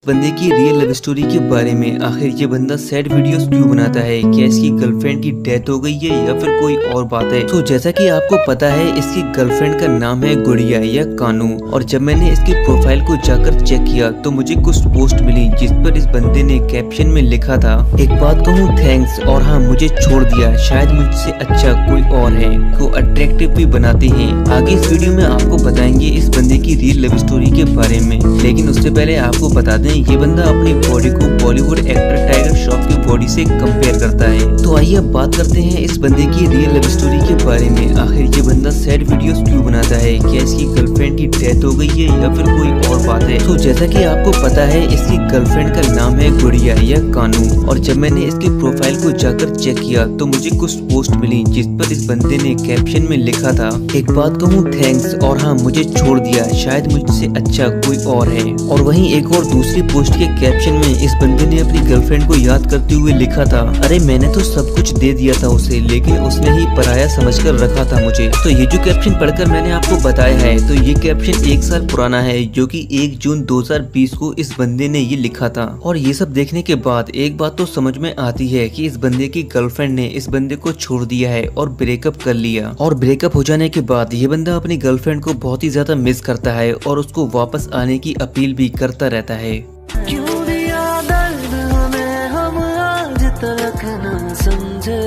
बंदे की real love story के बारे में। आखिर ये बंदा सैड वीडियोस क्यों बनाता है? क्या इसकी गर्लफ्रेंड की डेथ हो गई है या फिर कोई और बात है? तो जैसा कि आपको पता है, इसकी गर्लफ्रेंड का नाम है गुड़िया या कानू। और जब मैंने इसकी प्रोफाइल को जाकर चेक किया तो मुझे कुछ पोस्ट मिली जिस पर इस बंदे ने कैप्शन में लिखा था, एक बात कहूँ थैंक्स, और हाँ मुझे छोड़ दिया, शायद मुझसे अच्छा कोई और है। को अट्रैक्टिव भी बनाते हैं। आगे इस वीडियो में आपको बताएंगे इस बंदे की रियल लव स्टोरी के बारे में। लेकिन उससे पहले आपको बता दें, ये बंदा अपनी बॉडी को बॉलीवुड एक्टर टाइगर श्रॉफ की बॉडी से कंपेयर करता है। तो आइए अब बात करते हैं इस बंदे की रियल लव स्टोरी के बारे में। आखिर ये बंदा सैड वीडियोस क्यों बनाता है? क्या इसकी गर्लफ्रेंड की डेथ हो गई है या फिर कोई और बात है? तो जैसा कि आपको पता है, इसकी गर्लफ्रेंड का नाम है गुड़िया या कानू। और जब मैंने इसकी प्रोफाइल को जाकर चेक किया तो मुझे कुछ पोस्ट मिली जिस पर इस बंदे ने कैप्शन में लिखा था, एक बात कहूँ थैंक्स, और हाँ मुझे छोड़ दिया, शायद मुझसे अच्छा कोई और है। और वहीं एक और दूसरी पोस्ट के कैप्शन में इस बंदे ने अपनी गर्लफ्रेंड को याद करते हुए लिखा था, अरे मैंने तो सब कुछ दे दिया था उसे, लेकिन उसने ही पराया समझकर रखा था मुझे। तो ये जो कैप्शन पढ़कर मैंने आपको बताया है, तो ये कैप्शन 1 साल पुराना है, जो कि 1 जून 2020 को इस बंदे ने ये लिखा था। और ये सब देखने के बाद एक बात तो समझ में आती है कि इस बंदे की गर्लफ्रेंड ने इस बंदे को छोड़ दिया है और ब्रेकअप कर लिया। और ब्रेकअप हो जाने के बाद ये बंदा अपनी गर्लफ्रेंड को बहुत ही ज्यादा मिस करता है और उसको वापस आने की अपील भी करता रहता है। क्यों दिया दर्द हमें, हम आज तक न समझे।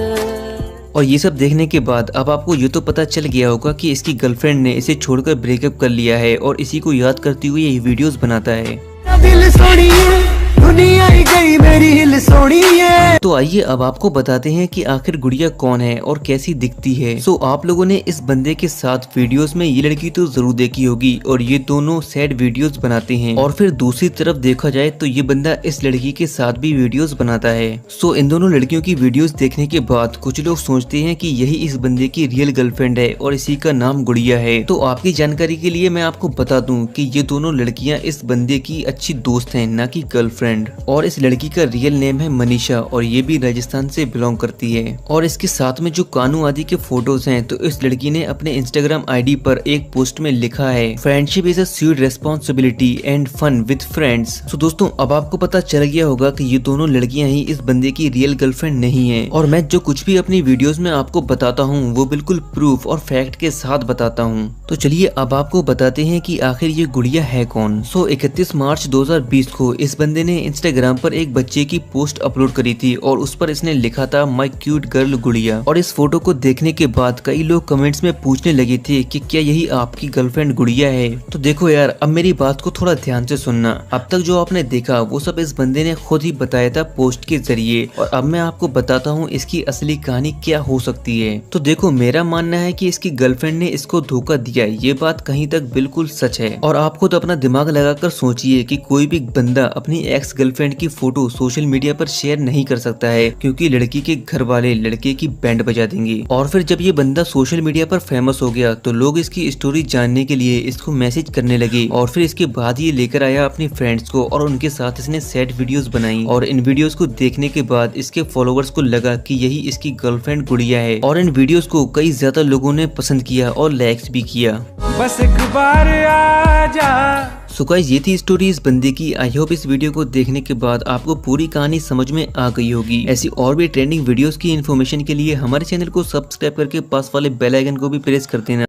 और ये सब देखने के बाद अब आपको ये तो पता चल गया होगा कि इसकी गर्लफ्रेंड ने इसे छोड़कर ब्रेकअप कर लिया है और इसी को याद करते हुए ये वीडियोस बनाता है। दिल सोनिए, दुनिया ही गई मेरी हिल सोनिए। तो आइए अब आपको बताते हैं कि आखिर गुड़िया कौन है और कैसी दिखती है। सो आप लोगों ने इस बंदे के साथ वीडियोस में ये लड़की तो जरूर देखी होगी, और ये दोनों सैड वीडियोस बनाते हैं। और फिर दूसरी तरफ देखा जाए तो ये बंदा इस लड़की के साथ भी वीडियोस बनाता है। सो इन दोनों लड़कियों की वीडियोस देखने के बाद कुछ लोग सोचते हैं कि यही इस बंदे की रियल गर्लफ्रेंड है और इसी का नाम गुड़िया है। तो आपकी जानकारी के लिए मैं आपको बता दूं कि ये दोनों लड़कियां इस बंदे की अच्छी दोस्त हैं, ना कि गर्लफ्रेंड। और इस लड़की का रियल नेम है मनीषा और ये भी राजस्थान से बिलोंग करती है। और इसके साथ में जो कानू आदि के फोटोज हैं, तो इस लड़की ने अपने इंस्टाग्राम आईडी पर एक पोस्ट में लिखा है, friendship is a sweet responsibility and fun with friends. तो दोस्तों अब आपको पता चल गया होगा कि ये दोनों लड़कियां ही इस बंदे की रियल गर्लफ्रेंड नहीं है। और मैं जो कुछ भी अपनी वीडियोस में आपको बताता हूँ वो बिल्कुल प्रूफ और फैक्ट के साथ बताता हूँ। तो चलिए अब आपको बताते हैं कि आखिर ये गुड़िया है कौन। 31 मार्च 2020 को इस बंदे ने इंस्टाग्राम पर एक बच्चे की पोस्ट अपलोड करी थी और उस पर इसने लिखा था, माय क्यूट गर्ल गुड़िया। और इस फोटो को देखने के बाद कई लोग कमेंट्स में पूछने लगे थे कि क्या यही आपकी गर्लफ्रेंड गुड़िया है। तो देखो यार, अब मेरी बात को थोड़ा ध्यान से सुनना। अब तक जो आपने देखा वो सब इस बंदे ने खुद ही बताया था पोस्ट के जरिए, और अब मैं आपको बताता हूँ इसकी असली कहानी क्या हो सकती है। तो देखो, मेरा मानना है कि इसकी गर्लफ्रेंड ने इसको धोखा दिया, ये बात कहीं तक बिल्कुल सच है। और आप खुद अपना दिमाग लगाकर सोचिए कि कोई भी बंदा अपनी एक्स गर्लफ्रेंड की फोटो सोशल मीडिया पर शेयर नहीं कर सकता है, क्योंकि लड़की के घर वाले लड़के की बैंड बजा देंगे। और फिर जब ये बंदा सोशल मीडिया पर फेमस हो गया तो लोग इसकी स्टोरी जानने के लिए इसको मैसेज करने लगे। और फिर इसके बाद ये लेकर आया अपनी फ्रेंड्स को और उनके साथ इसने सैड वीडियोस बनाई। और इन वीडियोस को देखने के बाद इसके फॉलोअर्स को लगा कि यही इसकी गर्लफ्रेंड गुड़िया है, और इन वीडियोस को कई ज्यादा लोगों ने पसंद किया और लाइक्स भी किया। बस एक बार आजा। सो गाइस, ये थी स्टोरी इस बंदे की। आई होप इस वीडियो को देखने के बाद आपको पूरी कहानी समझ में आ गई होगी। ऐसी और भी ट्रेंडिंग वीडियोस की इन्फॉर्मेशन के लिए हमारे चैनल को सब्सक्राइब करके पास वाले बेल आइकन को भी प्रेस कर देना।